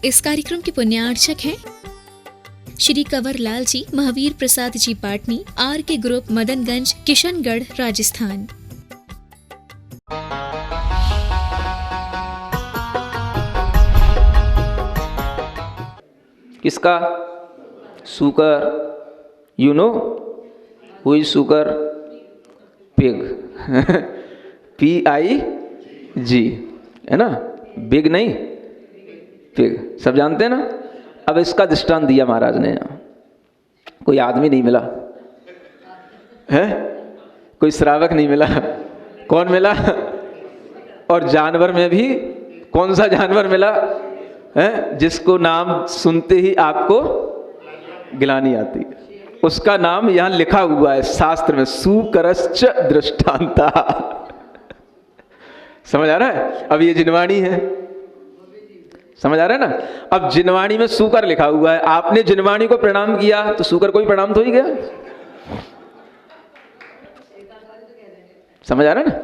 इस कार्यक्रम के पुण्यार्चक हैं श्री कंवर लाल जी, महावीर प्रसाद जी पाटनी, आर के ग्रुप, मदनगंज, किशनगढ़, राजस्थान। किसका? सुकर। यू नो हु इज सुकर? पिग। PIG, है ना? बिग नहीं, पिग। सब जानते हैं ना? अब इसका दृष्टांत दिया महाराज ने। कोई आदमी नहीं मिला है, कोई श्रावक नहीं मिला। कौन मिला? और जानवर में भी कौन सा जानवर मिला है? जिसको नाम सुनते ही आपको गिलानी आती है। उसका नाम यहां लिखा हुआ है शास्त्र में, सुकरश्च दृष्टांता। समझ आ रहा है? अब ये जिनवाणी है, समझ आ रहा है ना? अब जिनवाणी में सुकर लिखा हुआ है, आपने जिनवाणी को प्रणाम किया तो सुकर को ही प्रणाम तो ही गया। समझ आ रहा है ना?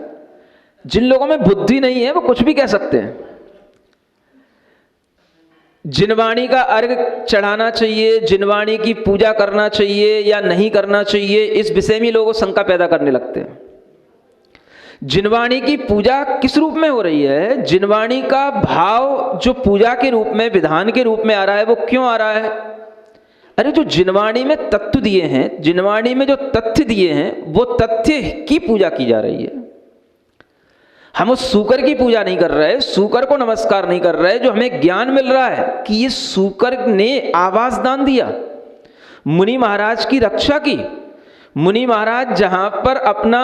जिन लोगों में बुद्धि नहीं है वो कुछ भी कह सकते हैं। जिनवाणी का अर्घ चढ़ाना चाहिए, जिनवाणी की पूजा करना चाहिए या नहीं करना चाहिए, इस विषय में लोग शंका पैदा करने लगते हैं। जिनवाणी की पूजा किस रूप में हो रही है? जिनवाणी का भाव जो पूजा के रूप में, विधान के रूप में आ रहा है, वो क्यों आ रहा है? अरे जो जिनवाणी में तत्व दिए हैं, जिनवाणी में जो तथ्य दिए हैं, वो तथ्य की पूजा की जा रही है। हम उस सूकर की पूजा नहीं कर रहे, सूकर को नमस्कार नहीं कर रहे। जो हमें ज्ञान मिल रहा है कि ये सूकर ने आवास दान दिया, मुनि महाराज की रक्षा की। मुनि महाराज जहां पर अपना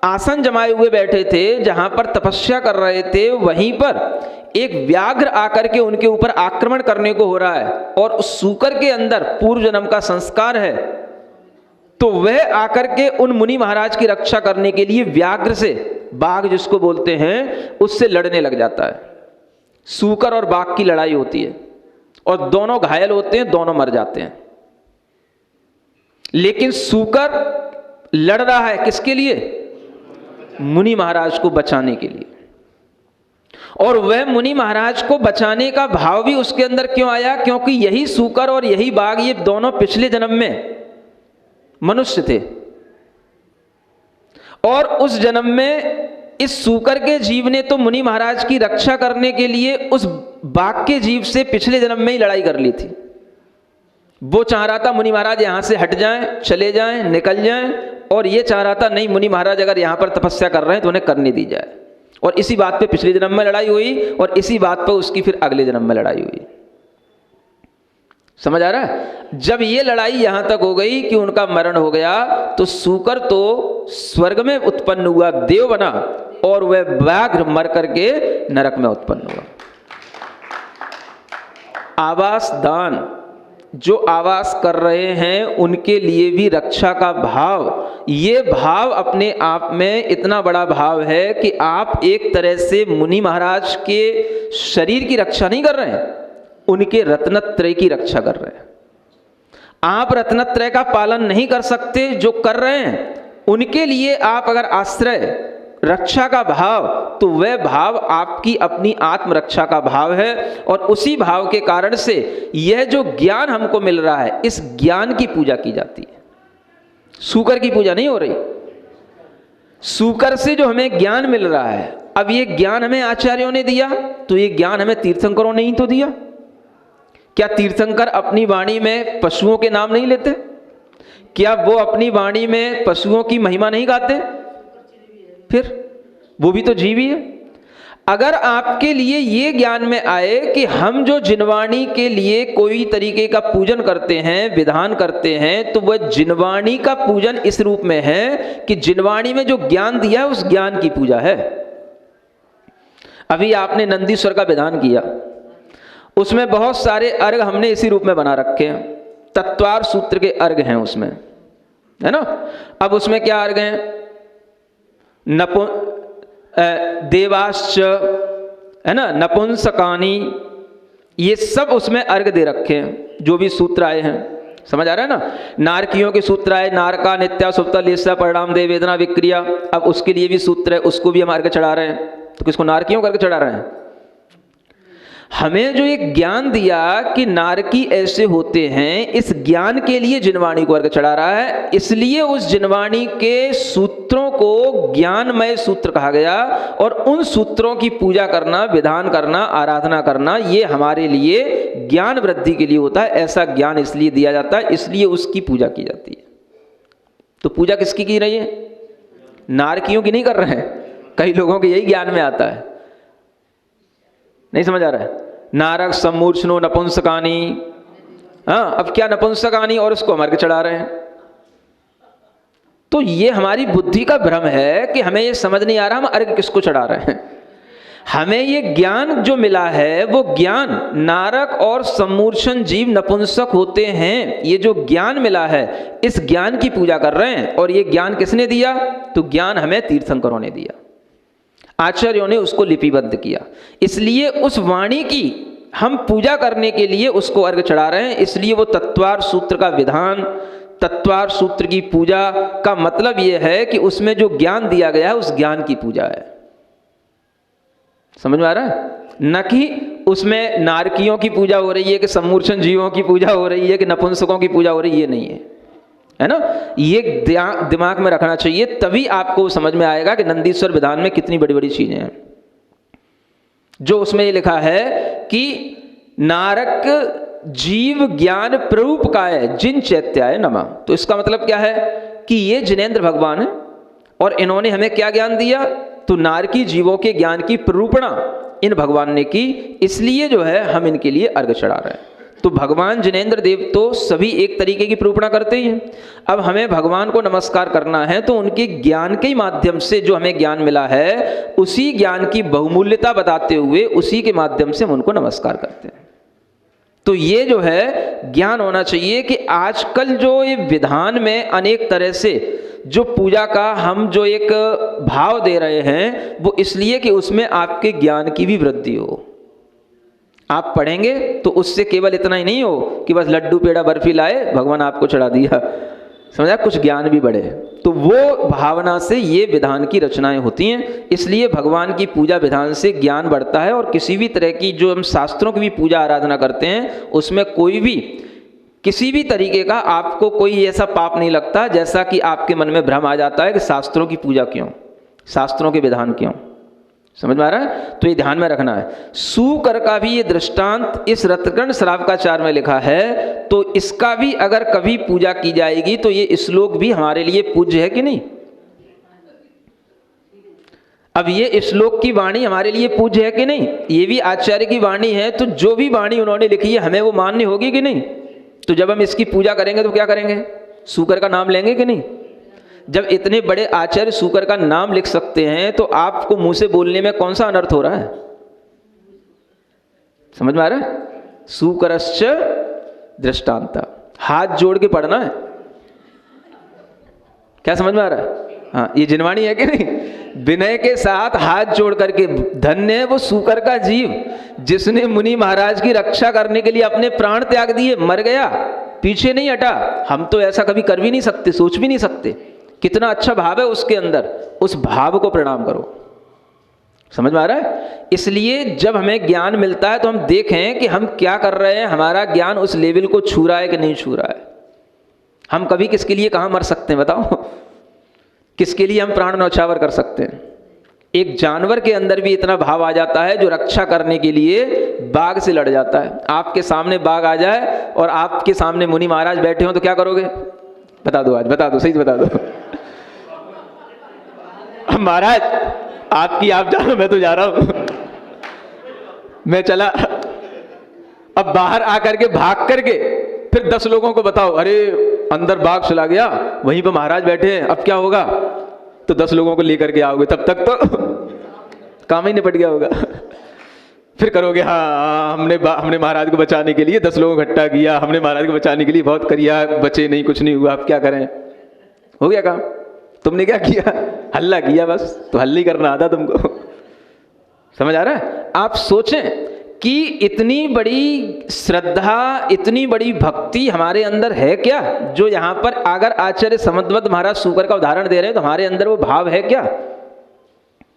आसन जमाए हुए बैठे थे, जहां पर तपस्या कर रहे थे, वहीं पर एक व्याघ्र आकर के उनके ऊपर आक्रमण करने को हो रहा है, और उस सूकर के अंदर पूर्व जन्म का संस्कार है। तो वह आकर के उन मुनि महाराज की रक्षा करने के लिए व्याघ्र से, बाघ जिसको बोलते हैं, उससे लड़ने लग जाता है। सूकर और बाघ की लड़ाई होती है और दोनों घायल होते हैं, दोनों मर जाते हैं। लेकिन सूकर लड़ रहा है किसके लिए? मुनि महाराज को बचाने के लिए। और वह मुनि महाराज को बचाने का भाव भी उसके अंदर क्यों आया? क्योंकि यही सूकर और यही बाघ, ये दोनों पिछले जन्म में मनुष्य थे, और उस जन्म में इस सूकर के जीव ने तो मुनि महाराज की रक्षा करने के लिए उस बाघ के जीव से पिछले जन्म में ही लड़ाई कर ली थी। वो चाह रहा था मुनि महाराज यहां से हट जाएं, चले जाएं, निकल जाएं, और ये चाह रहा था नहीं, मुनि महाराज अगर यहां पर तपस्या कर रहे हैं तो उन्हें करने दी जाए। और इसी बात पे पिछले जन्म में लड़ाई हुई, और इसी बात पर उसकी फिर अगले जन्म में लड़ाई हुई। समझ आ रहा है? जब ये लड़ाई यहां तक हो गई कि उनका मरण हो गया, तो सूकर तो स्वर्ग में उत्पन्न हुआ, देव बना, और वह व्याघ्र मर करके नरक में उत्पन्न हुआ। आवास दान, जो आवास कर रहे हैं उनके लिए भी रक्षा का भाव, ये भाव अपने आप में इतना बड़ा भाव है कि आप एक तरह से मुनि महाराज के शरीर की रक्षा नहीं कर रहे हैं, उनके रत्नत्रय की रक्षा कर रहे हैं। आप रत्नत्रय का पालन नहीं कर सकते, जो कर रहे हैं उनके लिए आप अगर आश्रय, रक्षा का भाव, तो वह भाव आपकी अपनी आत्मरक्षा का भाव है। और उसी भाव के कारण से यह जो ज्ञान हमको मिल रहा है, इस ज्ञान की पूजा की जाती है। सूकर की पूजा नहीं हो रही। सूकर से जो हमें ज्ञान मिल रहा है, अब ये ज्ञान हमें आचार्यों ने दिया, तो ये ज्ञान हमें तीर्थंकरों ने ही तो दिया। क्या तीर्थंकर अपनी वाणी में पशुओं के नाम नहीं लेते? क्या वो अपनी वाणी में पशुओं की महिमा नहीं गाते? फिर वो भी तो जीव ही है। अगर आपके लिए ये ज्ञान में आए कि हम जो जिनवाणी के लिए कोई तरीके का पूजन करते हैं, विधान करते हैं, तो वह जिनवाणी का पूजन इस रूप में है कि जिनवाणी में जो ज्ञान दिया है उस ज्ञान की पूजा है। अभी आपने नंदीश्वर का विधान किया, उसमें बहुत सारे अर्घ हमने इसी रूप में बना रखे हैं। तत्वार सूत्र के अर्घ हैं उसमें, है ना? अब उसमें क्या अर्घ हैं? देवाश्च, है ना, नपुंसकानी, ये सब उसमें अर्घ दे रखे हैं, जो भी सूत्र आए हैं। समझ आ रहा है ना? नारकियों के सूत्र आए, नारका, नित्या, सुप्ता, लेसा, परिणाम, दे, वेदना, विक्रिया। अब उसके लिए भी सूत्र है, उसको भी हम अर्घ चढ़ा रहे हैं। तो किसको? नारकियों को अर्घ चढ़ा रहे हैं। हमें जो एक ज्ञान दिया कि नारकी ऐसे होते हैं, इस ज्ञान के लिए जिनवाणी को अर्घ चढ़ा रहा है। इसलिए उस जिनवाणी के सूत्रों को ज्ञानमय सूत्र कहा गया, और उन सूत्रों की पूजा करना, विधान करना, आराधना करना, ये हमारे लिए ज्ञान वृद्धि के लिए होता है। ऐसा ज्ञान इसलिए दिया जाता है, इसलिए उसकी पूजा की जाती है। तो पूजा किसकी की रही है? नारकियों की नहीं कर रहे हैं। कई लोगों के यही ज्ञान में आता है, नहीं समझ आ रहा है। नारक सम्मूर्छनो नपुंसकानी, हाँ, अब क्या नपुंसकानी, और उसको हम अर्घ चढ़ा रहे हैं। तो ये हमारी बुद्धि का भ्रम है कि हमें ये समझ नहीं आ रहा हम अर्घ किसको चढ़ा रहे हैं। हमें ये ज्ञान जो मिला है वो ज्ञान नारक और सम्मूर्छन जीव नपुंसक होते हैं, ये जो ज्ञान मिला है इस ज्ञान की पूजा कर रहे हैं। और ये ज्ञान किसने दिया? तो ज्ञान हमें तीर्थंकरों ने दिया, आचार्यों ने उसको लिपिबद्ध किया। इसलिए उस वाणी की हम पूजा करने के लिए उसको अर्घ चढ़ा रहे हैं। इसलिए वो तत्वार सूत्र का विधान, तत्वार सूत्र की पूजा का मतलब यह है कि उसमें जो ज्ञान दिया गया है उस ज्ञान की पूजा है। समझ में आ रहा है? न कि उसमें नारकियों की पूजा हो रही है, कि सम्मूर्छन जीवों की पूजा हो रही है, कि नपुंसकों की पूजा हो रही है, ये नहीं है ना। ये दिमाग में रखना चाहिए, तभी आपको समझ में आएगा कि नंदीश्वर विधान में कितनी बड़ी बड़ी चीजें हैं। जो उसमें ये लिखा है कि नारक जीव ज्ञान प्ररूप काय जिन चैत्याय नमः। तो इसका मतलब क्या है कि ये जिनेंद्र भगवान है और इन्होंने हमें क्या ज्ञान दिया? तो नारकी जीवों के ज्ञान की प्ररूपणा इन भगवान ने की, इसलिए जो है हम इनके लिए अर्घ चढ़ा रहे हैं। तो भगवान जिनेंद्र देव तो सभी एक तरीके की प्ररूपणा करते ही हैं। अब हमें भगवान को नमस्कार करना है तो उनके ज्ञान के माध्यम से जो हमें ज्ञान मिला है उसी ज्ञान की बहुमूल्यता बताते हुए उसी के माध्यम से हम उनको नमस्कार करते हैं। तो ये जो है ज्ञान होना चाहिए कि आजकल जो ये विधान में अनेक तरह से जो पूजा का हम जो एक भाव दे रहे हैं वो इसलिए कि उसमें आपके ज्ञान की भी वृद्धि हो। आप पढ़ेंगे तो उससे केवल इतना ही नहीं हो कि बस लड्डू पेड़ा बर्फी लाए भगवान आपको चढ़ा दिया, समझा, कुछ ज्ञान भी बढ़े। तो वो भावना से ये विधान की रचनाएं होती हैं। इसलिए भगवान की पूजा विधान से ज्ञान बढ़ता है। और किसी भी तरह की जो हम शास्त्रों की भी पूजा आराधना करते हैं उसमें कोई भी किसी भी तरीके का आपको कोई ऐसा पाप नहीं लगता जैसा कि आपके मन में भ्रम आ जाता है कि शास्त्रों की पूजा क्यों, शास्त्रों के विधान क्यों। समझ में आ रहा है? तो ये ध्यान में रखना है। सूकर का भी ये दृष्टांत इस रत्नकर्ण श्रावकाचार में लिखा है, तो इसका भी अगर कभी पूजा की जाएगी तो ये श्लोक भी हमारे लिए पूज्य है कि नहीं? अब ये श्लोक की वाणी हमारे लिए पूज्य है कि नहीं? ये भी आचार्य की वाणी है, तो जो भी वाणी उन्होंने लिखी है हमें वो मान्य होगी कि नहीं? तो जब हम इसकी पूजा करेंगे तो क्या करेंगे? सूकर का नाम लेंगे कि नहीं? जब इतने बड़े आचार्य सूकर का नाम लिख सकते हैं तो आपको मुंह से बोलने में कौन सा अनर्थ हो रहा है? समझ में आ रहा है? सूकरश्च दृष्टांत, हाथ जोड़ के पढ़ना है। क्या समझ में आ रहा है? हाँ, ये जिनवाणी है कि नहीं? विनय के साथ हाथ जोड़ करके, धन्य है वो सूकर का जीव जिसने मुनि महाराज की रक्षा करने के लिए अपने प्राण त्याग दिए, मर गया, पीछे नहीं हटा। हम तो ऐसा कभी कर भी नहीं सकते, सोच भी नहीं सकते। कितना अच्छा भाव है उसके अंदर, उस भाव को प्रणाम करो। समझ में आ रहा है? इसलिए जब हमें ज्ञान मिलता है तो हम देखें कि हम क्या कर रहे हैं, हमारा ज्ञान उस लेवल को छू रहा है कि नहीं छू रहा है। हम कभी किसके लिए कहाँ मर सकते हैं बताओ? किसके लिए हम प्राण न्यौछावर कर सकते हैं? एक जानवर के अंदर भी इतना भाव आ जाता है जो रक्षा करने के लिए बाघ से लड़ जाता है। आपके सामने बाघ आ जाए और आपके सामने मुनि महाराज बैठे हो तो क्या करोगे? बता दो, आज बता दो, सही से बता दो। महाराज आपकी आप जानो, मैं तो जा रहा हूं, मैं चला। अब बाहर आकर के भाग करके फिर 10 लोगों को बताओ, अरे अंदर बाघ चला गया, वहीं पर महाराज बैठे हैं, अब क्या होगा? तो 10 लोगों को लेकर के आओगे, तब तक तो काम ही निपट गया होगा। फिर करोगे हाँ हमने महाराज को बचाने के लिए 10 लोगों को इकट्ठा किया, हमने महाराज को बचाने के लिए बहुत किया, बचे नहीं, कुछ नहीं हुआ, अब क्या करें? हो गया काम। तुमने क्या किया? हल्ला किया, बस। तो हल्ला ही करना आता तुमको। समझ आ रहा है? आप सोचें कि इतनी बड़ी श्रद्धा, इतनी बड़ी भक्ति हमारे अंदर है क्या? जो यहाँ पर अगर आचार्य समद्वत महाराज सूकर का उदाहरण दे रहे हैं तो हमारे अंदर वो भाव है क्या?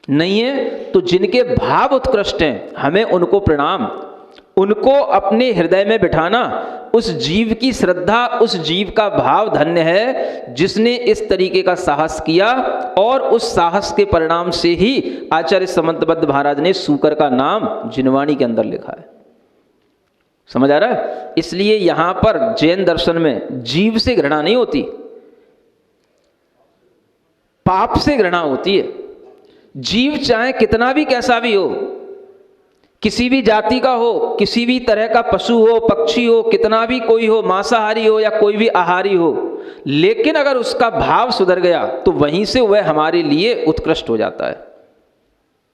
नहीं है। तो जिनके भाव उत्कृष्ट हैं हमें उनको प्रणाम, उनको अपने हृदय में बिठाना, उस जीव की श्रद्धा, उस जीव का भाव धन्य है जिसने इस तरीके का साहस किया। और उस साहस के परिणाम से ही आचार्य समंतबद्ध महाराज ने सूकर का नाम जिनवाणी के अंदर लिखा है। समझ आ रहा है? इसलिए यहां पर जैन दर्शन में जीव से घृणा नहीं होती, पाप से घृणा होती है। जीव चाहे कितना भी कैसा भी हो, किसी भी जाति का हो, किसी भी तरह का पशु हो, पक्षी हो, कितना भी कोई हो, मांसाहारी हो या कोई भी आहारी हो, लेकिन अगर उसका भाव सुधर गया तो वहीं से वह हमारे लिए उत्कृष्ट हो जाता है।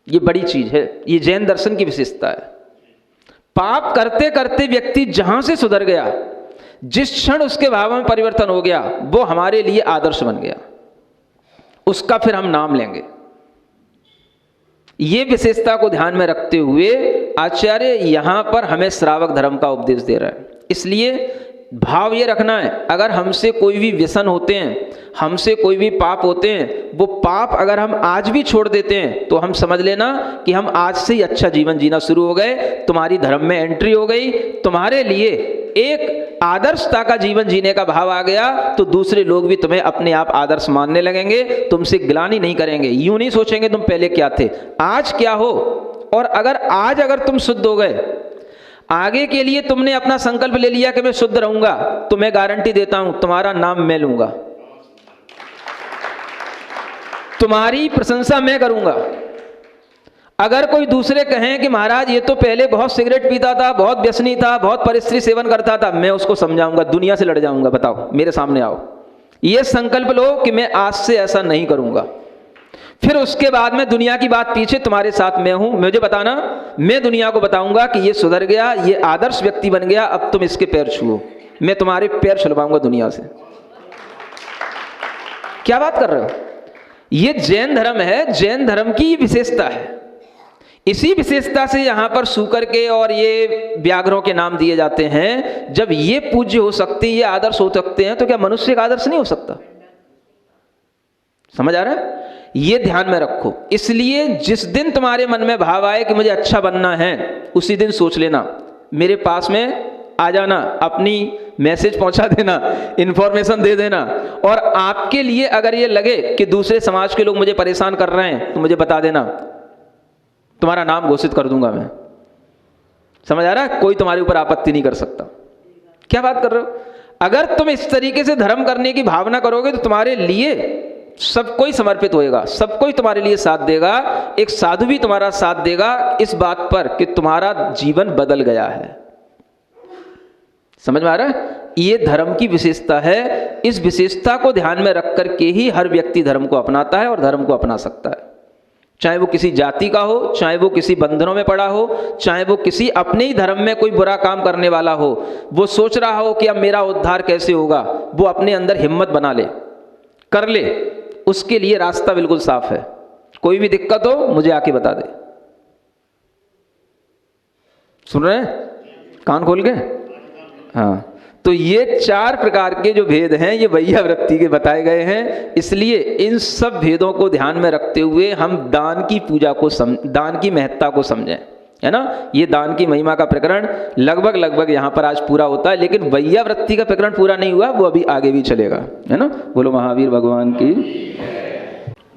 ये बड़ी चीज है, ये जैन दर्शन की विशेषता है। पाप करते करते व्यक्ति जहां से सुधर गया, जिस क्षण उसके भाव में परिवर्तन हो गया, वो हमारे लिए आदर्श बन गया, उसका फिर हम नाम लेंगे। ये विशेषता को ध्यान में रखते हुए आचार्य यहां पर हमें श्रावक धर्म का उपदेश दे रहा है। इसलिए भाव ये रखना है, अगर हमसे कोई भी व्यसन होते हैं, हमसे कोई भी पाप होते हैं, वो पाप अगर हम आज भी छोड़ देते हैं तो हम समझ लेना कि हम आज से ही अच्छा जीवन जीना शुरू हो गए, तुम्हारी धर्म में एंट्री हो गई, तुम्हारे लिए एक आदर्शता का जीवन जीने का भाव आ गया, तो दूसरे लोग भी तुम्हें अपने आप आदर्श मानने लगेंगे, तुमसे गिलानी नहीं करेंगे, यूं नहीं सोचेंगे तुम पहले क्या थे, आज क्या हो। और अगर तुम शुद्ध हो गए, आगे के लिए तुमने अपना संकल्प ले लिया कि मैं शुद्ध रहूंगा, तो मैं गारंटी देता हूं तुम्हारा नाम मैं लूंगा, तुम्हारी प्रशंसा मैं करूंगा। अगर कोई दूसरे कहें कि महाराज ये तो पहले बहुत सिगरेट पीता था, बहुत व्यसनी था, बहुत परिस्त्री सेवन करता था, मैं उसको समझाऊंगा, दुनिया से लड़ जाऊंगा, बताओ मेरे सामने आओ, ये संकल्प लो कि मैं आज से ऐसा नहीं करूंगा। फिर उसके बाद में दुनिया की बात पीछे, तुम्हारे साथ मैं हूं, मुझे बताना, मैं दुनिया को बताऊंगा कि ये सुधर गया, ये आदर्श व्यक्ति बन गया, अब तुम इसके पैर छुओ, मैं तुम्हारे पैर छुलवाऊंगा दुनिया से। क्या बात कर रहे हो? ये जैन धर्म है, जैन धर्म की विशेषता है। इसी विशेषता से यहां पर सूकर के और ये व्याघ्रों के नाम दिए जाते हैं। जब ये पूज्य हो सकते हैं, ये आदर्श हो सकते हैं, तो क्या मनुष्य का आदर्श नहीं हो सकता? समझ आ रहा है? ये ध्यान में रखो। इसलिए जिस दिन तुम्हारे मन में भाव आए कि मुझे अच्छा बनना है, उसी दिन सोच लेना, मेरे पास में आ जाना, अपनी मैसेज पहुंचा देना, इंफॉर्मेशन दे देना। और आपके लिए अगर ये लगे कि दूसरे समाज के लोग मुझे परेशान कर रहे हैं, तो मुझे बता देना, तुम्हारा नाम घोषित कर दूंगा मैं। समझ आ रहा है? कोई तुम्हारे ऊपर आपत्ति नहीं कर सकता। क्या बात कर रहे हो? अगर तुम इस तरीके से धर्म करने की भावना करोगे तो तुम्हारे लिए सब कोई समर्पित होएगा, सब कोई तुम्हारे लिए साथ देगा। एक साधु भी तुम्हारा साथ देगा इस बात पर कि तुम्हारा जीवन बदल गया है। समझ में आ रहा है? ये धर्म की विशेषता है। इस विशेषता को ध्यान में रख करके ही हर व्यक्ति धर्म को अपनाता है और धर्म को अपना सकता है। चाहे वो किसी जाति का हो, चाहे वो किसी बंधनों में पड़ा हो, चाहे वो किसी अपने ही धर्म में कोई बुरा काम करने वाला हो, वो सोच रहा हो कि अब मेरा उद्धार कैसे होगा, वो अपने अंदर हिम्मत बना ले, कर ले, उसके लिए रास्ता बिल्कुल साफ है। कोई भी दिक्कत हो मुझे आके बता दे। सुन रहे हैं? कान खोल के? हाँ। तो ये 4 प्रकार के जो भेद हैं, ये वैयावृत्ति के बताए गए हैं। इसलिए इन सब भेदों को ध्यान में रखते हुए हम दान की पूजा को दान की महत्ता को समझें, है ना। ये दान की महिमा का प्रकरण लगभग यहाँ पर आज पूरा होता है, लेकिन वैयावृत्ति का प्रकरण पूरा नहीं हुआ, वो अभी आगे भी चलेगा, है ना। बोलो महावीर भगवान की।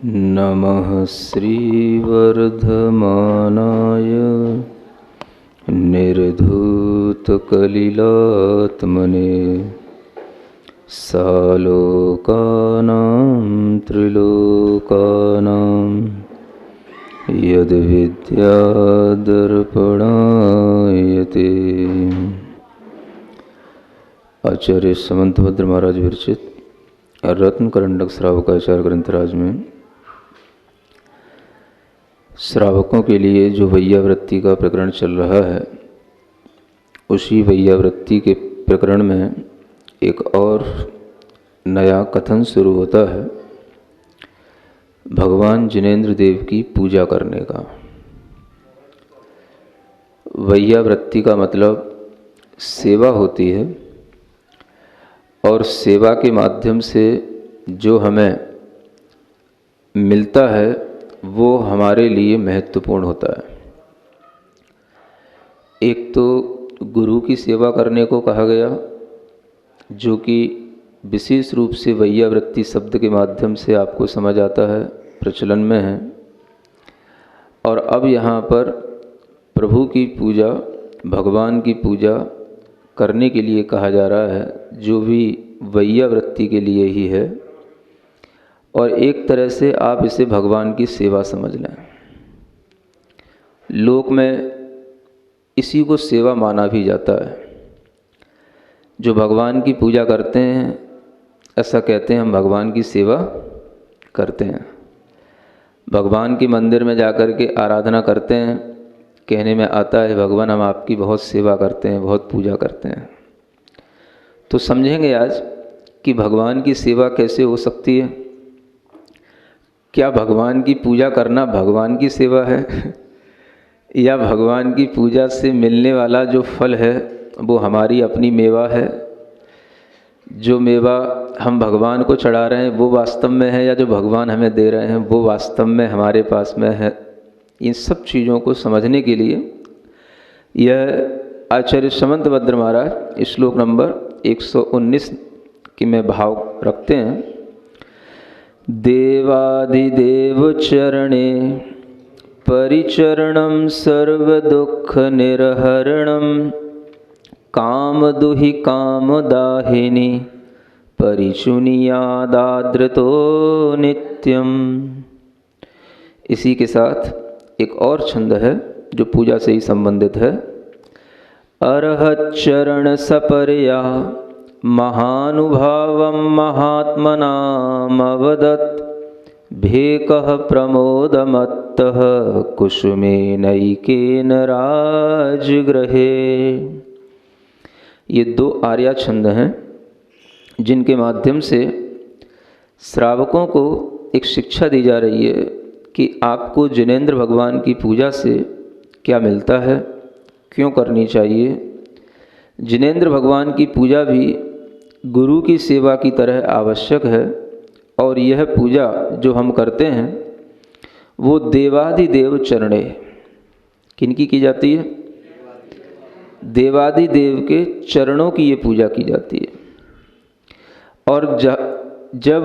नमः श्री वर्धमानाय निर्धूत कलिलात्मने सालोकानां त्रिलोकानां यद्विद्यादर्पणायते। आचार्य समंतभद्र महाराज विरचित रत्नकरंडक श्रावकाचार्य ग्रंथराज में श्रावकों के लिए जो वैयावृत्ति का प्रकरण चल रहा है, उसी वैयावृत्ति के प्रकरण में एक और नया कथन शुरू होता है, भगवान जिनेंद्र देव की पूजा करने का। वैयावृत्ति का मतलब सेवा होती है, और सेवा के माध्यम से जो हमें मिलता है वो हमारे लिए महत्वपूर्ण होता है। एक तो गुरु की सेवा करने को कहा गया, जो कि विशेष रूप से वैयावृत्ति शब्द के माध्यम से आपको समझ आता है, प्रचलन में है। और अब यहाँ पर प्रभु की पूजा, भगवान की पूजा करने के लिए कहा जा रहा है, जो भी वैयावृत्ति के लिए ही है। और एक तरह से आप इसे भगवान की सेवा समझ लें। लोक में इसी को सेवा माना भी जाता है। जो भगवान की पूजा करते हैं, ऐसा कहते हैं हम भगवान की सेवा करते हैं। भगवान के मंदिर में जाकर के आराधना करते हैं, कहने में आता है भगवान हम आपकी बहुत सेवा करते हैं, बहुत पूजा करते हैं। तो समझेंगे आज कि भगवान की सेवा कैसे हो सकती है। क्या भगवान की पूजा करना भगवान की सेवा है या भगवान की पूजा से मिलने वाला जो फल है वो हमारी अपनी मेवा है। जो मेवा हम भगवान को चढ़ा रहे हैं वो वास्तव में है, या जो भगवान हमें दे रहे हैं वो वास्तव में हमारे पास में है। इन सब चीज़ों को समझने के लिए यह आचार्य समंत भद्र महाराज श्लोक नंबर 119 की में भाव रखते हैं। देवादिदेव चरणे परिचरणं सर्वदुःख निर्हरणं कामदुहि कामदाहिनी परिचुनियादाद्रतो नित्यम। इसी के साथ एक और छंद है जो पूजा से ही संबंधित है। अरहत चरण सपर्या महानुभावं महात्मनाम अवदत् भेकः प्रमोदमत्तः कुसुमेनैकेन राजगृहे। ये दो आर्या छंद हैं जिनके माध्यम से श्रावकों को एक शिक्षा दी जा रही है कि आपको जिनेंद्र भगवान की पूजा से क्या मिलता है, क्यों करनी चाहिए। जिनेंद्र भगवान की पूजा भी गुरु की सेवा की तरह आवश्यक है। और यह पूजा जो हम करते हैं वो देवादिदेव चरणे, किनकी की जाती है? देवादिदेव के चरणों की ये पूजा की जाती है। और जब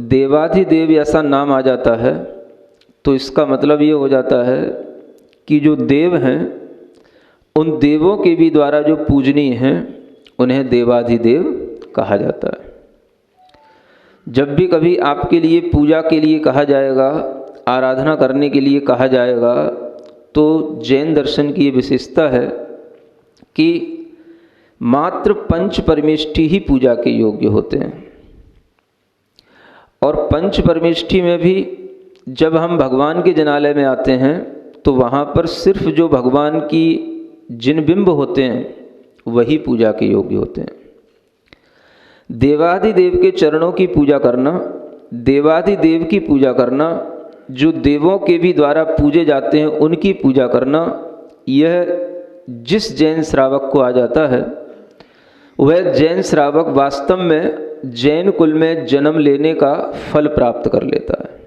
देवादिदेव ऐसा नाम आ जाता है तो इसका मतलब ये हो जाता है कि जो देव हैं उन देवों के भी द्वारा जो पूजनीय हैं उन्हें देवाधिदेव कहा जाता है। जब भी कभी आपके लिए पूजा के लिए कहा जाएगा, आराधना करने के लिए कहा जाएगा, तो जैन दर्शन की ये विशेषता है कि मात्र पंच परमेष्ठी ही पूजा के योग्य होते हैं। और पंच परमेष्ठी में भी जब हम भगवान के जनालय में आते हैं तो वहाँ पर सिर्फ जो भगवान की जिन बिंब होते हैं वही पूजा के योग्य होते हैं। देवादिदेव के चरणों की पूजा करना, देवादिदेव की पूजा करना, जो देवों के भी द्वारा पूजे जाते हैं उनकी पूजा करना, यह जिस जैन श्रावक को आ जाता है वह जैन श्रावक वास्तव में जैन कुल में जन्म लेने का फल प्राप्त कर लेता है।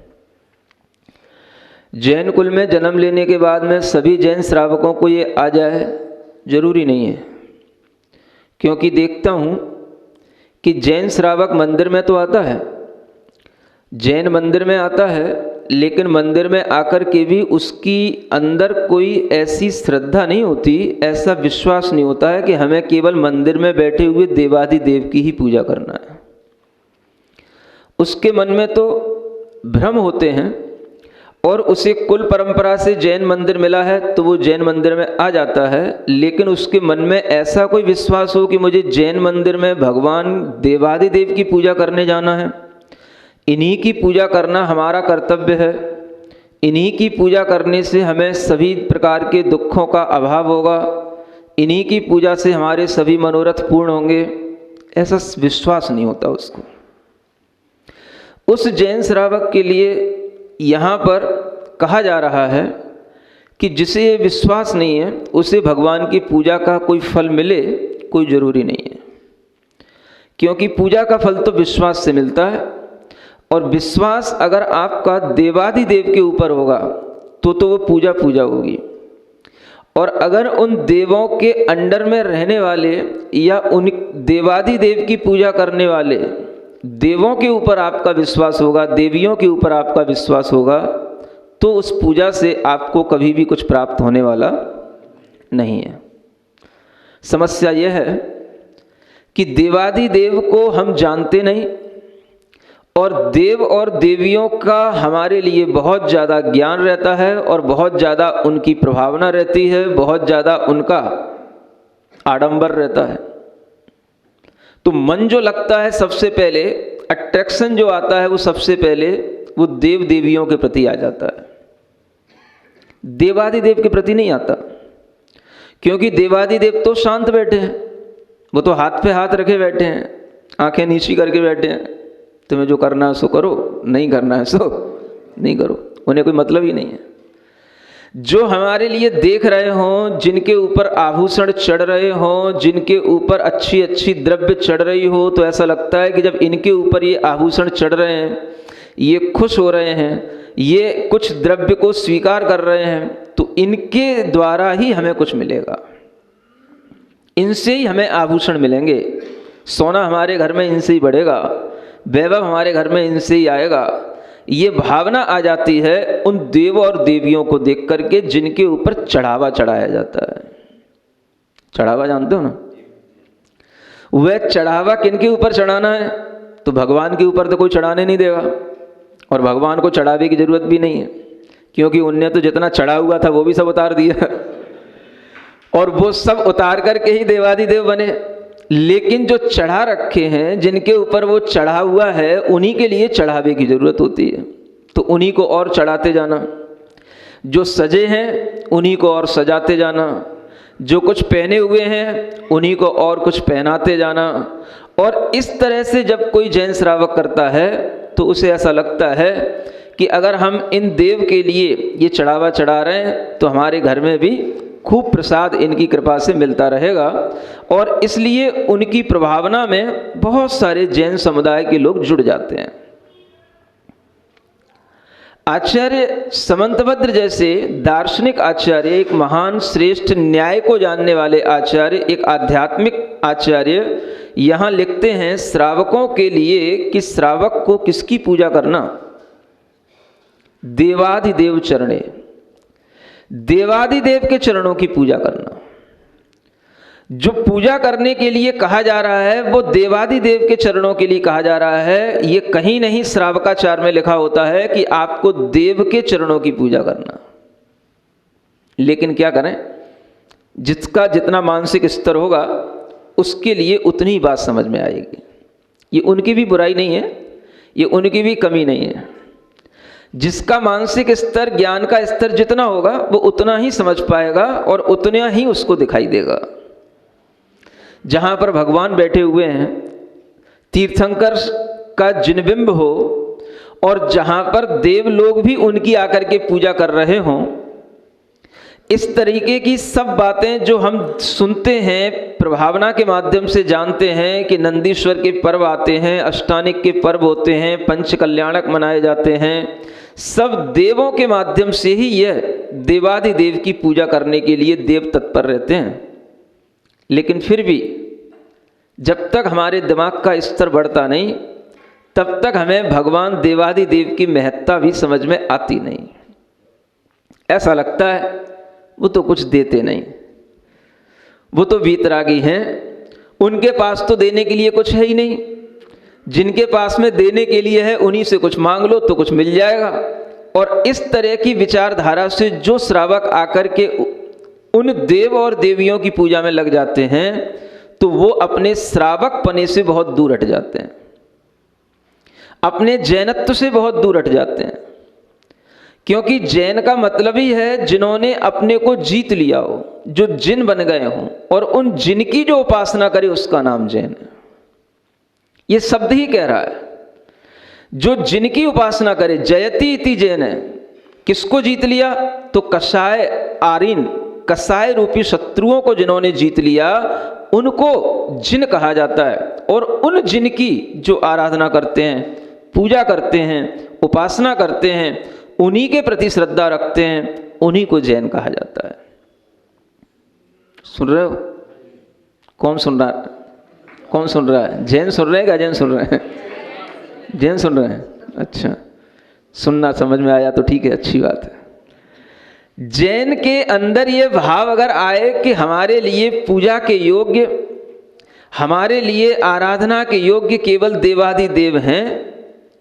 जैन कुल में जन्म लेने के बाद में सभी जैन श्रावकों को ये आ जाए जरूरी नहीं है, क्योंकि देखता हूँ कि जैन श्रावक मंदिर में तो आता है, जैन मंदिर में आता है, लेकिन मंदिर में आकर के भी उसकी अंदर कोई ऐसी श्रद्धा नहीं होती, ऐसा विश्वास नहीं होता है कि हमें केवल मंदिर में बैठे हुए देवादिदेव की ही पूजा करना है। उसके मन में तो भ्रम होते हैं और उसे कुल परंपरा से जैन मंदिर मिला है तो वो जैन मंदिर में आ जाता है, लेकिन उसके मन में ऐसा कोई विश्वास हो कि मुझे जैन मंदिर में भगवान देवादिदेव की पूजा करने जाना है, इन्हीं की पूजा करना हमारा कर्तव्य है, इन्हीं की पूजा करने से हमें सभी प्रकार के दुखों का अभाव होगा, इन्हीं की पूजा से हमारे सभी मनोरथ पूर्ण होंगे, ऐसा विश्वास नहीं होता उसको। उस जैन श्रावक के लिए यहाँ पर कहा जा रहा है कि जिसे ये विश्वास नहीं है उसे भगवान की पूजा का कोई फल मिले कोई ज़रूरी नहीं है, क्योंकि पूजा का फल तो विश्वास से मिलता है। और विश्वास अगर आपका देवादिदेव के ऊपर होगा तो वो पूजा होगी। और अगर उन देवों के अंडर में रहने वाले या उन देवादिदेव की पूजा करने वाले देवों के ऊपर आपका विश्वास होगा, देवियों के ऊपर आपका विश्वास होगा, तो उस पूजा से आपको कभी भी कुछ प्राप्त होने वाला नहीं है। समस्या यह है कि देवादिदेव को हम जानते नहीं और देव और देवियों का हमारे लिए बहुत ज़्यादा ज्ञान रहता है और बहुत ज़्यादा उनकी प्रभावना रहती है, बहुत ज़्यादा उनका आडंबर रहता है। तो मन जो लगता है सबसे पहले, अट्रैक्शन जो आता है वो सबसे पहले वो देव देवियों के प्रति आ जाता है, देवादिदेव के प्रति नहीं आता। क्योंकि देवादिदेव तो शांत बैठे हैं, वो तो हाथ पे हाथ रखे बैठे हैं, आंखें नीची करके बैठे हैं, तुम्हें जो करना है सो करो, नहीं करना है सो नहीं करो, उन्हें कोई मतलब ही नहीं है। जो हमारे लिए देख रहे हों, जिनके ऊपर आभूषण चढ़ रहे हों, जिनके ऊपर अच्छी अच्छी द्रव्य चढ़ रही हो, तो ऐसा लगता है कि जब इनके ऊपर ये आभूषण चढ़ रहे हैं, ये खुश हो रहे हैं, ये कुछ द्रव्य को स्वीकार कर रहे हैं, तो इनके द्वारा ही हमें कुछ मिलेगा, इनसे ही हमें आभूषण मिलेंगे, सोना हमारे घर में इनसे ही बढ़ेगा, वैभव हमारे घर में इनसे ही आएगा। ये भावना आ जाती है उन देव और देवियों को देख करके जिनके ऊपर चढ़ावा चढ़ाया जाता है। चढ़ावा जानते हो ना? वह चढ़ावा किनके ऊपर चढ़ाना है? तो भगवान के ऊपर तो कोई चढ़ाने नहीं देगा, और भगवान को चढ़ावे की जरूरत भी नहीं है, क्योंकि उनने तो जितना चढ़ा हुआ था वो भी सब उतार दिया और वो सब उतार करके ही देवादिदेव बने। लेकिन जो चढ़ा रखे हैं, जिनके ऊपर वो चढ़ा हुआ है, उन्हीं के लिए चढ़ावे की जरूरत होती है, तो उन्हीं को और चढ़ाते जाना। जो सजे हैं उन्हीं को और सजाते जाना, जो कुछ पहने हुए हैं उन्हीं को और कुछ पहनाते जाना। और इस तरह से जब कोई जैन श्रावक करता है तो उसे ऐसा लगता है कि अगर हम इन देव के लिए ये चढ़ावा चढ़ा रहे हैं तो हमारे घर में भी खूब प्रसाद इनकी कृपा से मिलता रहेगा। और इसलिए उनकी प्रभावना में बहुत सारे जैन समुदाय के लोग जुड़ जाते हैं। आचार्य समंतभद्र जैसे दार्शनिक आचार्य, एक महान श्रेष्ठ न्याय को जानने वाले आचार्य, एक आध्यात्मिक आचार्य, यहाँ लिखते हैं श्रावकों के लिए कि श्रावक को किसकी पूजा करना? देवादिदेव चरणे, देवादिदेव के चरणों की पूजा करना। जो पूजा करने के लिए कहा जा रहा है वो देवादिदेव के चरणों के लिए कहा जा रहा है। ये कहीं नहीं श्रावकाचार में लिखा होता है कि आपको देव के चरणों की पूजा करना। लेकिन क्या करें, जिसका जितना मानसिक स्तर होगा उसके लिए उतनी बात समझ में आएगी। ये उनकी भी बुराई नहीं है, ये उनकी भी कमी नहीं है। जिसका मानसिक स्तर, ज्ञान का स्तर जितना होगा वो उतना ही समझ पाएगा और उतना ही उसको दिखाई देगा। जहाँ पर भगवान बैठे हुए हैं, तीर्थंकर का जिनबिंब हो, और जहाँ पर देव लोग भी उनकी आकर के पूजा कर रहे हों, इस तरीके की सब बातें जो हम सुनते हैं, प्रभावना के माध्यम से जानते हैं कि नंदीश्वर के पर्व आते हैं, अष्टानिक के पर्व होते हैं, पंच कल्याणक मनाए जाते हैं, सब देवों के माध्यम से ही यह देवादिदेव की पूजा करने के लिए देव तत्पर रहते हैं। लेकिन फिर भी जब तक हमारे दिमाग का स्तर बढ़ता नहीं, तब तक हमें भगवान देवादिदेव की महत्ता भी समझ में आती नहीं। ऐसा लगता है वो तो कुछ देते नहीं, वो तो वीतरागी हैं, उनके पास तो देने के लिए कुछ है ही नहीं। जिनके पास में देने के लिए है उन्हीं से कुछ मांग लो तो कुछ मिल जाएगा। और इस तरह की विचारधारा से जो श्रावक आकर के उन देव और देवियों की पूजा में लग जाते हैं तो वो अपने श्रावक पने से बहुत दूर हट जाते हैं, अपने जैनत्व से बहुत दूर हट जाते हैं। क्योंकि जैन का मतलब ही है जिन्होंने अपने को जीत लिया हो, जो जिन बन गए हों, और उन जिन की जो उपासना करे उसका नाम जैन है। ये शब्द ही कह रहा है, जो जिनकी उपासना करे, जयति इति जैन है। किसको जीत लिया? तो कसाय आर्यन, कसाय रूपी शत्रुओं को जिन्होंने जीत लिया उनको जिन कहा जाता है। और उन जिन की जो आराधना करते हैं, पूजा करते हैं, उपासना करते हैं, उन्हीं के प्रति श्रद्धा रखते हैं, उन्हीं को जैन कहा जाता है। सुन रहे हो? कौन सुन रहा है? जैन सुन रहे हैं क्या? जैन सुन रहे हैं? जैन सुन रहे हैं? अच्छा, सुनना समझ में आया तो ठीक है, अच्छी बात है। जैन के अंदर ये भाव अगर आए कि हमारे लिए पूजा के योग्य, हमारे लिए आराधना के योग्य केवल देवाधिदेव हैं,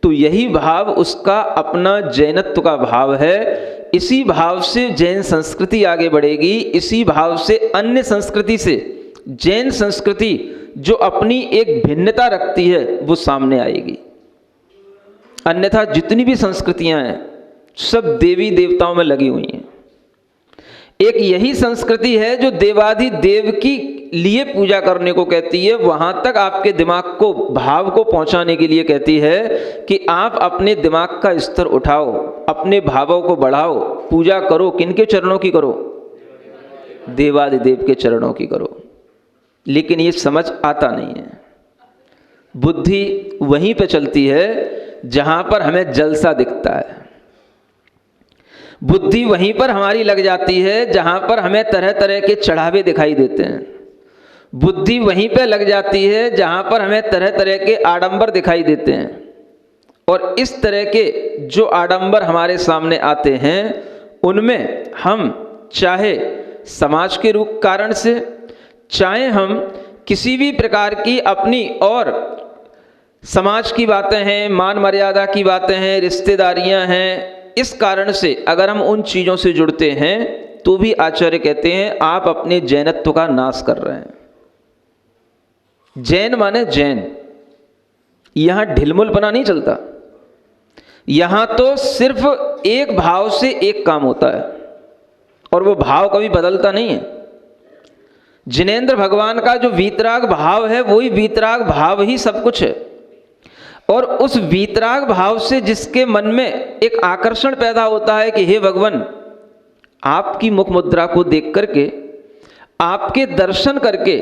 तो यही भाव उसका अपना जैनत्व का भाव है। इसी भाव से जैन संस्कृति आगे बढ़ेगी, इसी भाव से अन्य संस्कृति से जैन संस्कृति जो अपनी एक भिन्नता रखती है वो सामने आएगी। अन्यथा जितनी भी संस्कृतियां हैं सब देवी देवताओं में लगी हुई हैं। एक यही संस्कृति है जो देवाधिदेव की लिए पूजा करने को कहती है, वहां तक आपके दिमाग को, भाव को पहुंचाने के लिए कहती है कि आप अपने दिमाग का स्तर उठाओ, अपने भावों को बढ़ाओ, पूजा करो। किनके चरणों की करो? देवाधिदेव के चरणों की करो। लेकिन ये समझ आता नहीं है। बुद्धि वहीं पे चलती है जहां पर हमें जलसा दिखता है, बुद्धि वहीं पर हमारी लग जाती है जहां पर हमें तरह तरह के चढ़ावे दिखाई देते हैं, बुद्धि वहीं पे लग जाती है जहां पर हमें तरह तरह के आडंबर दिखाई देते हैं। और इस तरह के जो आडंबर हमारे सामने आते हैं उनमें हम चाहे समाज के रूप कारण से, चाहे हम किसी भी प्रकार की अपनी और समाज की बातें हैं, मान मर्यादा की बातें हैं, रिश्तेदारियां हैं, इस कारण से अगर हम उन चीज़ों से जुड़ते हैं तो भी आचार्य कहते हैं आप अपने जैनत्व का नाश कर रहे हैं। जैन माने जैन, यहां ढिलमुलपना नहीं चलता। यहां तो सिर्फ एक भाव से एक काम होता है और वो भाव कभी बदलता नहीं है। जिनेंद्र भगवान का जो वीतराग भाव है वही वीतराग भाव ही सब कुछ है। और उस वीतराग भाव से जिसके मन में एक आकर्षण पैदा होता है कि हे भगवान, आपकी मुख मुद्रा को देख करके, आपके दर्शन करके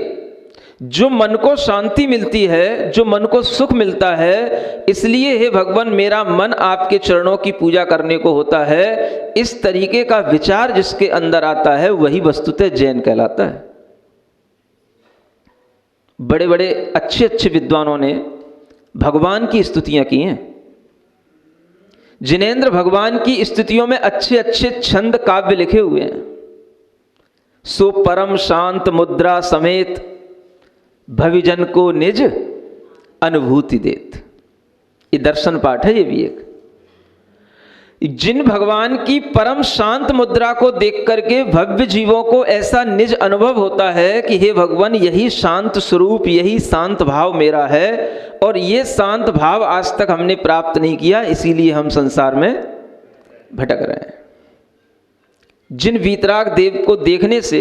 जो मन को शांति मिलती है, जो मन को सुख मिलता है, इसलिए हे भगवान मेरा मन आपके चरणों की पूजा करने को होता है, इस तरीके का विचार जिसके अंदर आता है वही वस्तुतः जैन कहलाता है। बड़े बड़े अच्छे अच्छे विद्वानों ने भगवान की स्तुतियां की हैं। जिनेंद्र भगवान की स्तुतियों में अच्छे अच्छे छंद काव्य लिखे हुए हैं। सो परम शांत मुद्रा समेत भविजन को निज अनुभूति देत। ये दर्शन पाठ है। ये भी एक जिन भगवान की परम शांत मुद्रा को देख करके भव्य जीवों को ऐसा निज अनुभव होता है कि हे भगवान यही शांत स्वरूप, यही शांत भाव मेरा है और ये शांत भाव आज तक हमने प्राप्त नहीं किया, इसीलिए हम संसार में भटक रहे हैं। जिन वीतराग देव को देखने से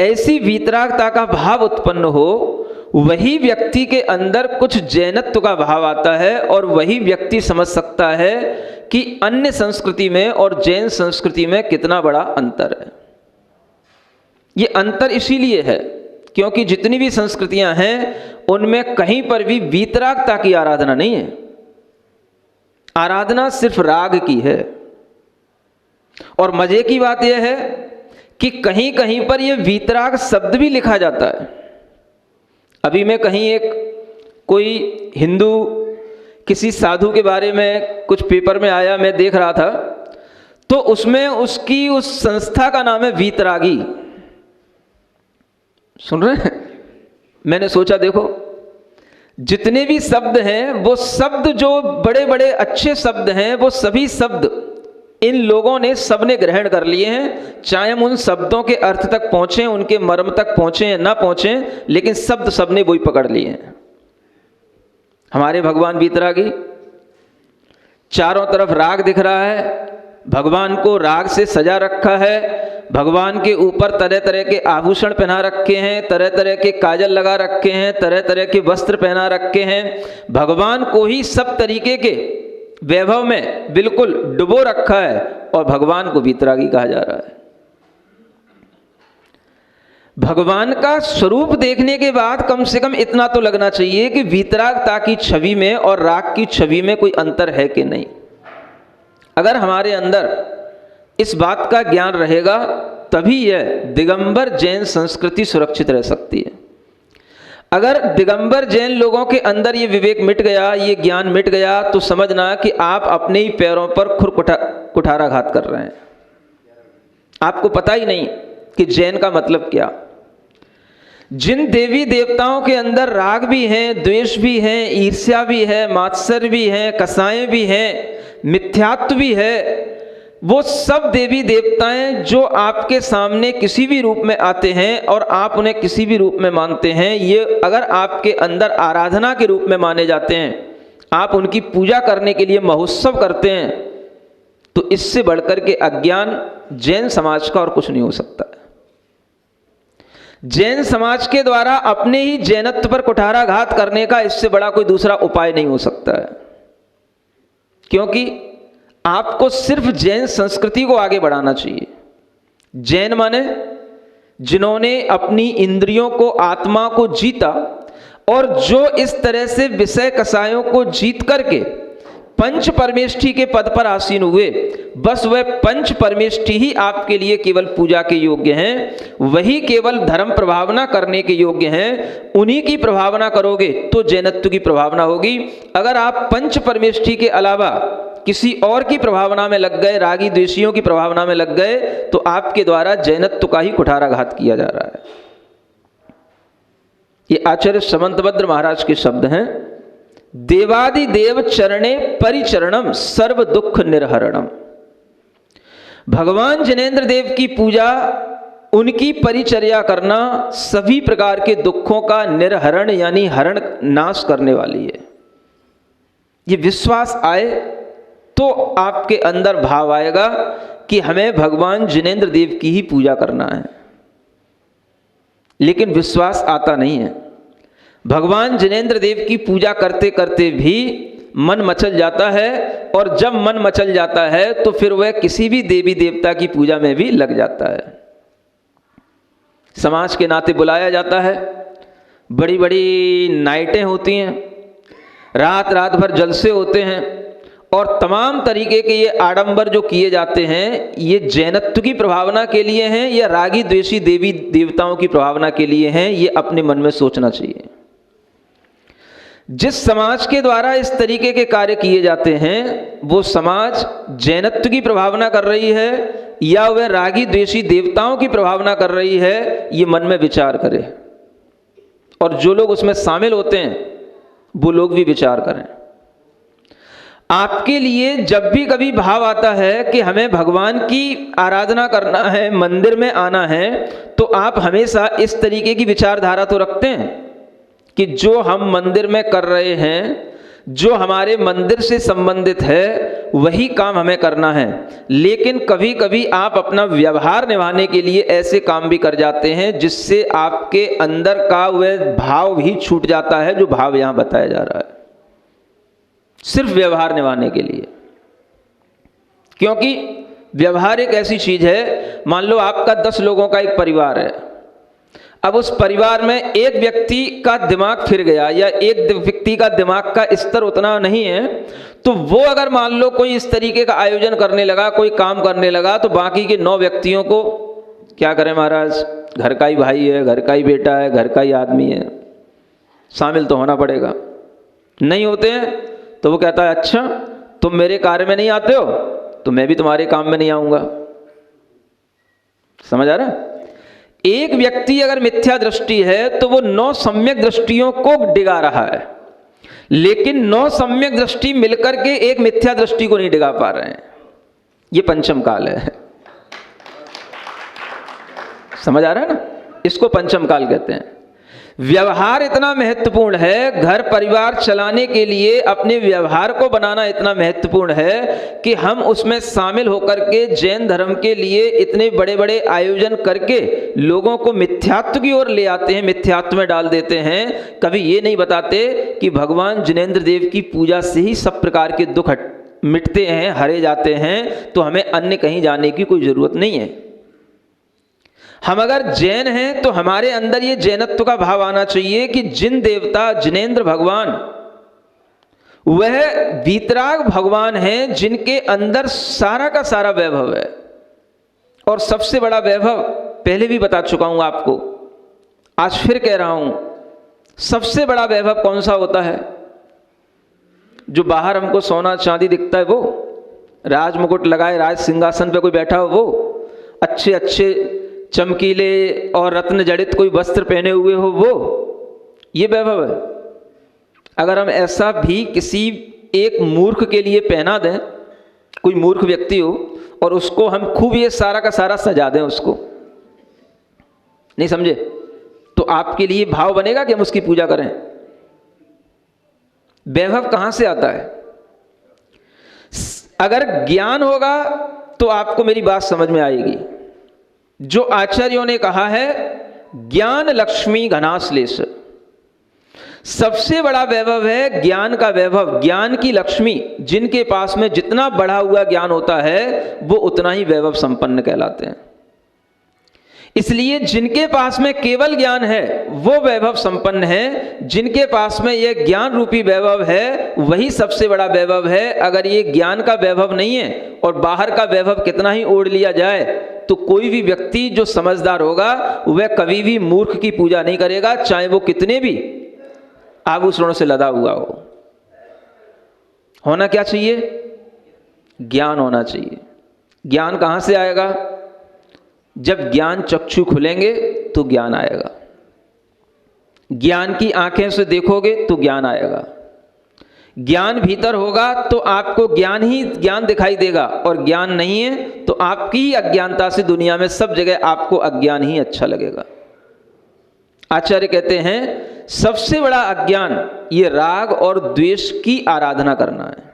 ऐसी वीतरागता का भाव उत्पन्न हो, वही व्यक्ति के अंदर कुछ जैनत्व का भाव आता है और वही व्यक्ति समझ सकता है कि अन्य संस्कृति में और जैन संस्कृति में कितना बड़ा अंतर है। ये अंतर इसीलिए है क्योंकि जितनी भी संस्कृतियां हैं उनमें कहीं पर भी वीतरागता की आराधना नहीं है। आराधना सिर्फ राग की है। और मजे की बात यह है कि कहीं कहीं पर यह वीतराग शब्द भी लिखा जाता है। अभी मैं कहीं एक कोई हिंदू किसी साधु के बारे में कुछ पेपर में आया, मैं देख रहा था, तो उसमें उसकी उस संस्था का नाम है वीतरागी। सुन रहे हैं? मैंने सोचा देखो जितने भी शब्द हैं वो शब्द जो बड़े बड़े अच्छे शब्द हैं वो सभी शब्द इन लोगों ने सबने ग्रहण कर लिए हैं, चाहे हम उन शब्दों के अर्थ तक पहुंचे, उनके मर्म तक पहुंचे या ना पहुंचे, लेकिन शब्द सबने वही पकड़ लिए हैं। हमारे भगवान वीतरागी, चारों तरफ राग दिख रहा है, भगवान को राग से सजा रखा है, भगवान के ऊपर तरह तरह के आभूषण पहना रखे हैं, तरह तरह के काजल लगा रखे हैं, तरह तरह के वस्त्र पहना रखे हैं, भगवान को ही सब तरीके के वैभव में बिल्कुल डुबो रखा है और भगवान को वीतरागी कहा जा रहा है। भगवान का स्वरूप देखने के बाद कम से कम इतना तो लगना चाहिए कि वीतरागता की छवि में और राग की छवि में कोई अंतर है कि नहीं। अगर हमारे अंदर इस बात का ज्ञान रहेगा तभी यह दिगंबर जैन संस्कृति सुरक्षित रह सकती है। अगर दिगंबर जैन लोगों के अंदर ये विवेक मिट गया, ये ज्ञान मिट गया, तो समझना कि आप अपने ही पैरों पर खुर कुठाराघात कर रहे हैं। आपको पता ही नहीं कि जैन का मतलब क्या। जिन देवी देवताओं के अंदर राग भी हैं, द्वेष भी हैं, ईर्ष्या भी है, मात्सर्य भी है, कसाएं भी हैं, मिथ्यात्व भी है, वो सब देवी देवताएं जो आपके सामने किसी भी रूप में आते हैं और आप उन्हें किसी भी रूप में मानते हैं, ये अगर आपके अंदर आराधना के रूप में माने जाते हैं, आप उनकी पूजा करने के लिए महोत्सव करते हैं, तो इससे बढ़कर के अज्ञान जैन समाज का और कुछ नहीं हो सकता है। जैन समाज के द्वारा अपने ही जैनत्व पर कुठाराघात करने का इससे बड़ा कोई दूसरा उपाय नहीं हो सकता है, क्योंकि आपको सिर्फ जैन संस्कृति को आगे बढ़ाना चाहिए। जैन माने जिन्होंने अपनी इंद्रियों को, आत्मा को जीता, और जो इस तरह से विषय कसायों को जीत करके पंच परमेष्ठी के पद पर आसीन हुए, बस वह पंच परमेष्ठी ही आपके लिए केवल पूजा के योग्य हैं, वही केवल धर्म प्रभावना करने के योग्य हैं। उन्हीं की प्रभावना करोगे तो जैनत्व की प्रभावना होगी। अगर आप पंच परमेष्ठी के अलावा किसी और की प्रभावना में लग गए, रागी द्वेषियों की प्रभावना में लग गए, तो आपके द्वारा जैनत्व का ही कुठाराघात किया जा रहा है। ये आचार्य समंतभद्र महाराज के शब्द हैं। देवादि देव चरणे परिचरणम सर्व दुख निर्हरणम। भगवान जिनेंद्र देव की पूजा, उनकी परिचर्या करना सभी प्रकार के दुखों का निर्हरण यानी हरण, नाश करने वाली है। ये विश्वास आए तो आपके अंदर भाव आएगा कि हमें भगवान जिनेंद्र देव की ही पूजा करना है, लेकिन विश्वास आता नहीं है। भगवान जिनेंद्र देव की पूजा करते करते भी मन मचल जाता है, और जब मन मचल जाता है तो फिर वह किसी भी देवी देवता की पूजा में भी लग जाता है। समाज के नाते बुलाया जाता है, बड़ी बड़ी नाइटें होती हैं, रात रात भर जलसे होते हैं, और तमाम तरीके के ये आडंबर जो किए जाते हैं, ये जैनत्व की प्रभावना के लिए हैं या रागी द्वेषी देवी देवताओं की प्रभावना के लिए हैं, ये अपने मन में सोचना चाहिए। जिस समाज के द्वारा इस तरीके के कार्य किए जाते हैं, वो समाज जैनत्व की प्रभावना कर रही है या वह रागी द्वेषी देवताओं की प्रभावना कर रही है, ये मन में विचार करे, और जो लोग उसमें शामिल होते हैं वो लोग भी विचार करें। आपके लिए जब भी कभी भाव आता है कि हमें भगवान की आराधना करना है, मंदिर में आना है, तो आप हमेशा इस तरीके की विचारधारा तो रखते हैं कि जो हम मंदिर में कर रहे हैं, जो हमारे मंदिर से संबंधित है, वही काम हमें करना है। लेकिन कभी कभी आप अपना व्यवहार निभाने के लिए ऐसे काम भी कर जाते हैं जिससे आपके अंदर का वह भाव भी छूट जाता है, जो भाव यहाँ बताया जा रहा है, सिर्फ व्यवहार निभाने के लिए। क्योंकि व्यवहार एक ऐसी चीज है, मान लो आपका 10 लोगों का एक परिवार है। अब उस परिवार में एक व्यक्ति का दिमाग फिर गया या एक व्यक्ति का दिमाग का स्तर उतना नहीं है, तो वो अगर मान लो कोई इस तरीके का आयोजन करने लगा, कोई काम करने लगा, तो बाकी के 9 व्यक्तियों को क्या करें महाराज, घर का ही भाई है, घर का ही बेटा है, घर का ही आदमी है, शामिल तो होना पड़ेगा। नहीं होते हैं तो वो कहता है अच्छा तुम मेरे कार्य में नहीं आते हो तो मैं भी तुम्हारे काम में नहीं आऊंगा। समझ आ रहा है? एक व्यक्ति अगर मिथ्या दृष्टि है तो वो 9 सम्यक दृष्टियों को डिगा रहा है, लेकिन 9 सम्यक दृष्टि मिलकर के एक मिथ्या दृष्टि को नहीं डिगा पा रहे हैं। ये पंचम काल है। समझ आ रहा है ना? इसको पंचम काल कहते हैं। व्यवहार इतना महत्वपूर्ण है, घर परिवार चलाने के लिए अपने व्यवहार को बनाना इतना महत्वपूर्ण है कि हम उसमें शामिल होकर के जैन धर्म के लिए इतने बड़े बड़े आयोजन करके लोगों को मिथ्यात्व की ओर ले आते हैं, मिथ्यात्व में डाल देते हैं। कभी ये नहीं बताते कि भगवान जिनेंद्र देव की पूजा से ही सब प्रकार के दुख मिटते हैं, हरे जाते हैं, तो हमें अन्य कहीं जाने की कोई जरूरत नहीं है। हम अगर जैन हैं तो हमारे अंदर ये जैनत्व का भाव आना चाहिए कि जिन देवता जिनेंद्र भगवान वह वीतराग भगवान हैं, जिनके अंदर सारा का सारा वैभव है, और सबसे बड़ा वैभव पहले भी बता चुका हूं आपको, आज फिर कह रहा हूं, सबसे बड़ा वैभव कौन सा होता है? जो बाहर हमको सोना चांदी दिखता है वो, राज मुकुट लगाए राज सिंहासन पे कोई बैठा हो वो, अच्छे अच्छे चमकीले और रत्न जड़ित कोई वस्त्र पहने हुए हो वो, ये वैभव है। अगर हम ऐसा भी किसी एक मूर्ख के लिए पहना दें, कोई मूर्ख व्यक्ति हो और उसको हम खूब ये सारा का सारा सजा दें, उसको नहीं समझे, तो आपके लिए भाव बनेगा कि हम उसकी पूजा करें? वैभव कहां से आता है? अगर ज्ञान होगा तो आपको मेरी बात समझ में आएगी। जो आचार्यों ने कहा है, ज्ञान लक्ष्मी घनाश्लेष, सबसे बड़ा वैभव है ज्ञान का वैभव, ज्ञान की लक्ष्मी। जिनके पास में जितना बढ़ा हुआ ज्ञान होता है वो उतना ही वैभव संपन्न कहलाते हैं। इसलिए जिनके पास में केवल ज्ञान है वो वैभव संपन्न है, जिनके पास में यह ज्ञान रूपी वैभव है वही सबसे बड़ा वैभव है। अगर ये ज्ञान का वैभव नहीं है और बाहर का वैभव कितना ही ओढ़ लिया जाए तो कोई भी व्यक्ति जो समझदार होगा वह कभी भी मूर्ख की पूजा नहीं करेगा, चाहे वो कितने भी आभूषणों से लदा हुआ हो। होना क्या चाहिए? ज्ञान होना चाहिए। ज्ञान कहां से आएगा? जब ज्ञान चक्षु खुलेंगे तो ज्ञान आएगा। ज्ञान की आंखें से देखोगे तो ज्ञान आएगा। ज्ञान भीतर होगा तो आपको ज्ञान ही ज्ञान दिखाई देगा, और ज्ञान नहीं है तो आपकी अज्ञानता से दुनिया में सब जगह आपको अज्ञान ही अच्छा लगेगा। आचार्य कहते हैं सबसे बड़ा अज्ञान ये राग और द्वेष की आराधना करना है।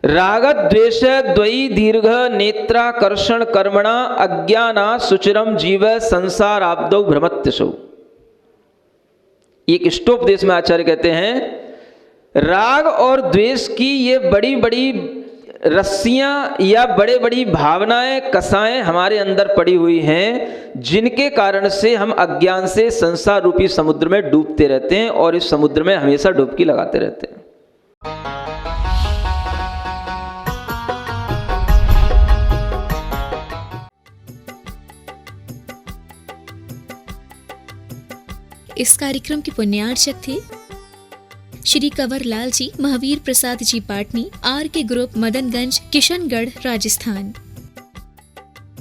राग द्वेष द्वयी दीर्घ नेत्राकर्षण कर्मणा अज्ञाना सुचिरम जीव संसार आब्दौ भ्रमत्यसौ। एक इष्टोपदेश में आचार्य कहते हैं राग और द्वेष की ये बड़ी बड़ी रस्सियां या बड़े बड़ी भावनाएं कसाएं हमारे अंदर पड़ी हुई हैं, जिनके कारण से हम अज्ञान से संसार रूपी समुद्र में डूबते रहते हैं और इस समुद्र में हमेशा डुबकी लगाते रहते हैं। इस कार्यक्रम के पुण्यार्चक थे श्री कंवर लाल जी, महावीर प्रसाद जी पाटनी, आर के ग्रुप, मदनगंज, किशनगढ़, राजस्थान।